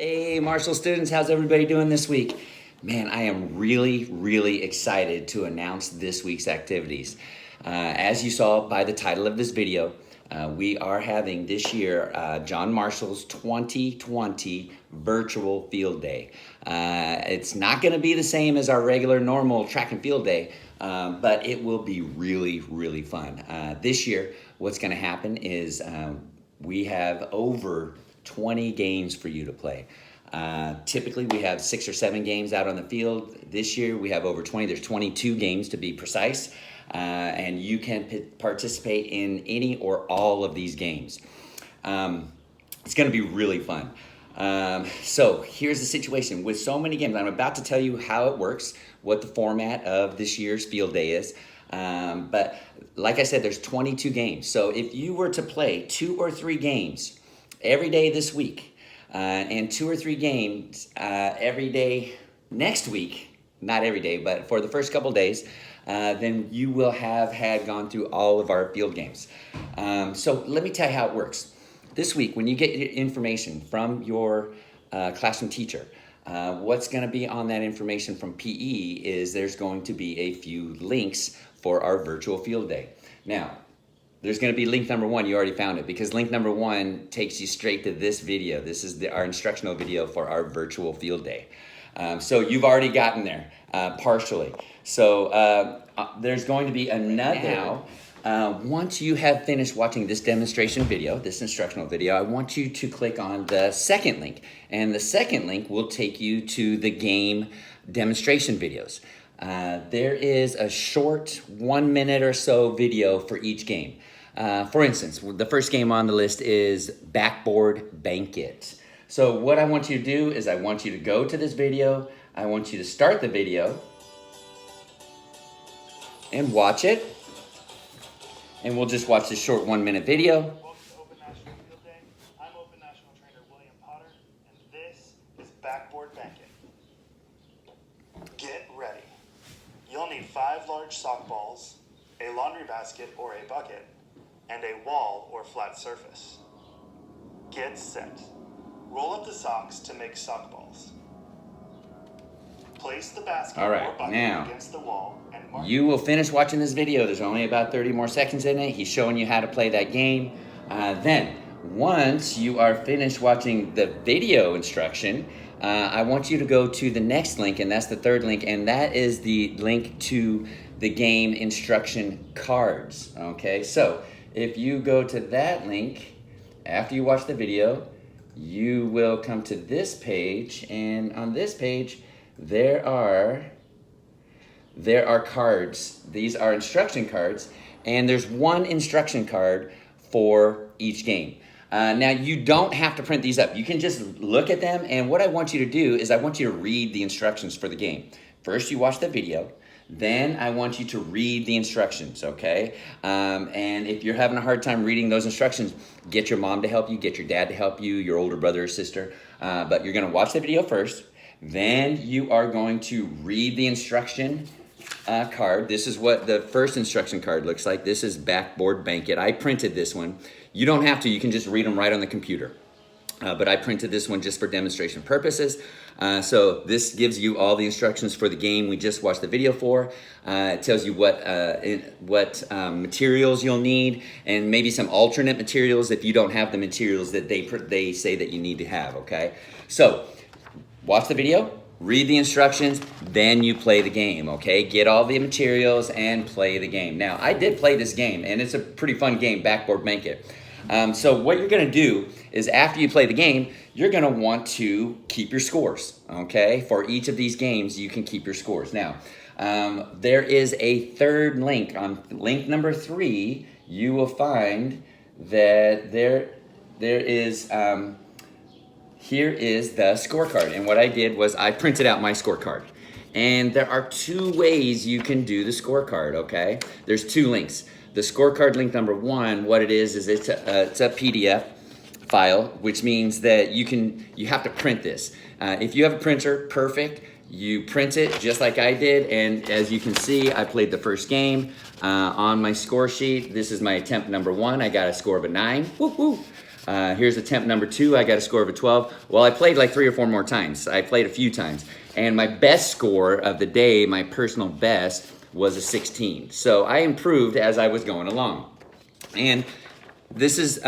Hey, Marshall students, how's everybody doing this week? Man, I am really excited to announce this week's activities. As you saw by the title of this video, we are having this year John Marshall's 2020 Virtual Field Day. It's not going to be the same as our regular normal track and field day, but it will be really fun. This year, what's going to happen is we have over 20 games for you to play. Typically we have 6 or 7 games out on the field. This year we have over 20. There's 22 games to be precise, and you can participate in any or all of these games. It's going to be really fun. So here's the situation. With so many games, I'm about to tell you how it works, what the format of this year's field day is. But like I said, there's 22 games. So if you were to play 2 or 3 games every day this week, and 2 or 3 games every day next week, not every day, but for the first couple days, then you will have gone through all of our field games. So let me tell you how it works. This week, when you get your information from your classroom teacher, what's going to be on that information from PE is there's going to be a few links for our virtual field day. Now, there's going to be link number 1. You already found it, because link number 1 takes you straight to this video. This is our instructional video for our virtual field day. So you've already gotten there partially. So there's going to be another. Now, once you have finished watching this demonstration video, this instructional video, I want you to click on the second link. And the second link will take you to the game demonstration videos. There is a short 1 minute or so video for each game. For instance, the first game on the list is Backboard Banquet. So what I want you to do is I want you to go to this video. I want you to start the video and watch it. And we'll just watch this short 1 minute video. Welcome to Open National Field Day. I'm Open National Trainer William Potter, and this is Backboard Banquet. Get ready. You'll need 5 large sock balls, a laundry basket or a bucket, and a wall or flat surface. Get set. Roll up the socks to make sock balls. Place the basket All or right, bucket now, against the wall and mark. You will finish watching this video. There's only about 30 more seconds in it. He's showing you how to play that game. Then, once you are finished watching the video instruction, I want you to go to the next link, and that's the third link, and that is the link to the game instruction cards. Okay, so if you go to that link, after you watch the video, you will come to this page, and on this page, there are cards. These are instruction cards, and there's one instruction card for each game. Now, you don't have to print these up. You can just look at them, and what I want you to do is I want you to read the instructions for the game. First, you watch the video. Then I want you to read the instructions, okay? And if you're having a hard time reading those instructions, get your mom to help you, get your dad to help you, your older brother or sister. But you're gonna watch the video first. Then you are going to read the instruction card. This is what the first instruction card looks like. This is Backboard Banquet. I printed this one. You don't have to, you can just read them right on the computer. But I printed this one just for demonstration purposes. So this gives you all the instructions for the game we just watched the video for. It tells you what materials you'll need, and maybe some alternate materials if you don't have the materials that they say that you need to have, okay? So watch the video, read the instructions, then you play the game, okay? Get all the materials and play the game. Now, I did play this game, and it's a pretty fun game, Backboard Banquet. So what you're gonna do is after you play the game, you're gonna want to keep your scores, okay? For each of these games, you can keep your scores. Now, there is a third link. On link number 3, you will find that there is, here is the scorecard. And what I did was I printed out my scorecard. And there are 2 ways you can do the scorecard, okay? There's 2 links. The scorecard link number 1, what it is it's a PDF file, which means that you have to print this. If you have a printer, perfect. You print it just like I did, and as you can see, I played the first game. On my score sheet, this is my attempt number 1. I got a score of a 9. Woo-hoo. Here's attempt number 2. I got a score of a 12. Well, I played like 3 or 4 more times. I played a few times. And my best score of the day, my personal best, was a 16. So I improved as I was going along. And this is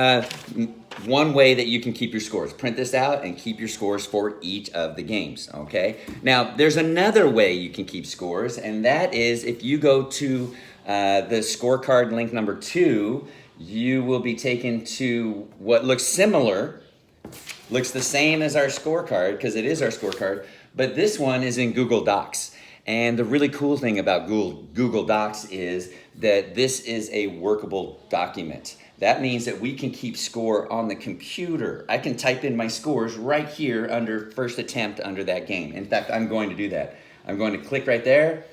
one way that you can keep your scores. Print this out and keep your scores for each of the games, okay? Now, there's another way you can keep scores, and that is if you go to the scorecard link number 2, you will be taken to what looks similar, looks the same as our scorecard, because it is our scorecard, but this one is in Google Docs. And the really cool thing about Google Docs is that this is a workable document. That means that we can keep score on the computer. I can type in my scores right here under first attempt under that game. In fact, I'm going to do that. I'm going to click right there.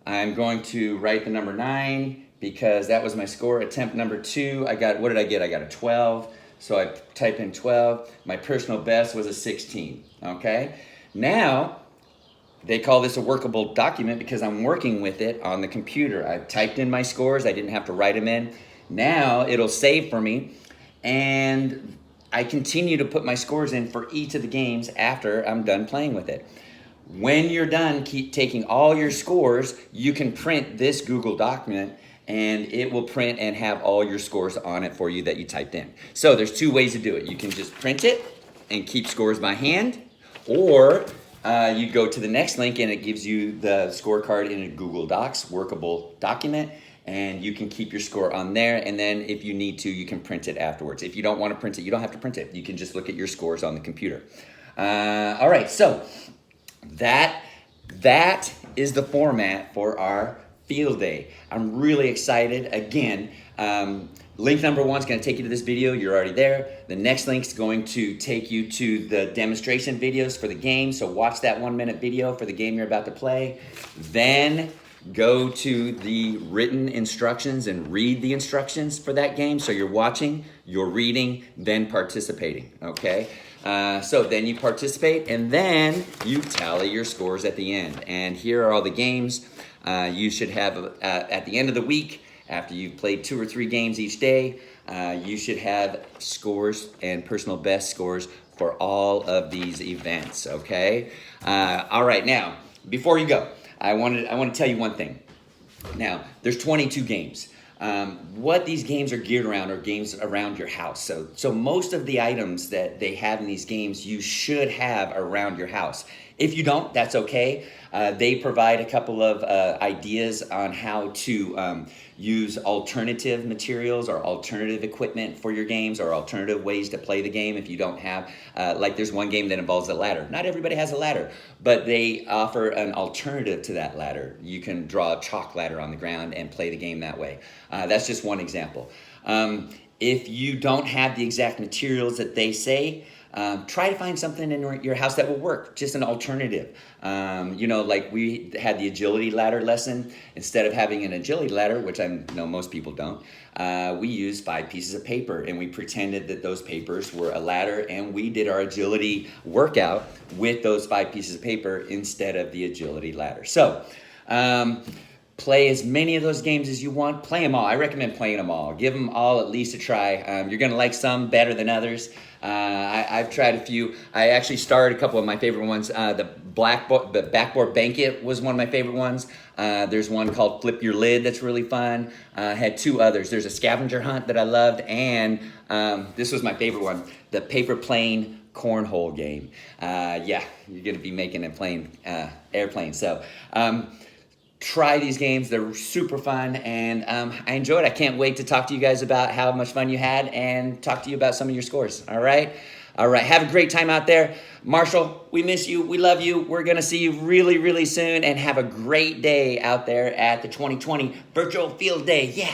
I'm going to write the number 9 because that was my score. Attempt number 2, what did I get? I got a 12. So I type in 12. My personal best was a 16, okay? Now, they call this a workable document because I'm working with it on the computer. I typed in my scores. I didn't have to write them in. Now it'll save for me, and I continue to put my scores in for each of the games after I'm done playing with it. When you're done taking all your scores, you can print this Google document, and it will print and have all your scores on it for you that you typed in. So there's 2 ways to do it. You can just print it and keep scores by hand, or you go to the next link and it gives you the scorecard in a Google Docs workable document, and you can keep your score on there, and then if you need to, you can print it afterwards. If you don't want to print it, you don't have to print it. You can just look at your scores on the computer. All right, so that is the format for our field day. I'm really excited. Again, link number 1 is going to take you to this video. You're already there. The next link is going to take you to the demonstration videos for the game. So watch that 1-minute video for the game you're about to play. Then go to the written instructions and read the instructions for that game. So you're watching, you're reading, then participating, okay? So then you participate, and then you tally your scores at the end. And here are all the games. You should have, at the end of the week, after you've played 2 or 3 games each day, you should have scores and personal best scores for all of these events, okay? All right, now, before you go, I want to tell you one thing. Now, there's 22 games. What these games are geared around are games around your house. So most of the items that they have in these games, you should have around your house. If you don't, that's okay. They provide a couple of ideas on how to use alternative materials or alternative equipment for your games, or alternative ways to play the game if you don't have, like there's one game that involves a ladder. Not everybody has a ladder, but they offer an alternative to that ladder. You can draw a chalk ladder on the ground and play the game that way. That's just one example. If you don't have the exact materials that they say, try to find something in your house that will work, just an alternative. Like we had the agility ladder lesson. Instead of having an agility ladder, which I know most people don't, we used 5 pieces of paper, and we pretended that those papers were a ladder, and we did our agility workout with those 5 pieces of paper instead of the agility ladder. So, play as many of those games as you want. Play them all. I recommend playing them all. Give them all at least a try. You're going to like some better than others. I've tried a few. I actually starred a couple of my favorite ones. The backboard banquet was one of my favorite ones. There's one called Flip Your Lid that's really fun. Had 2 others. There's a scavenger hunt that I loved, and this was my favorite one, the paper plane cornhole game. Yeah, you're going to be making and playing airplanes. So try these games. They're super fun, and I enjoyed it. I can't wait to talk to you guys about how much fun you had and talk to you about some of your scores. All right? All right. Have a great time out there. Marshall, we miss you. We love you. We're going to see you really, really soon, and have a great day out there at the 2020 Virtual Field Day. Yeah.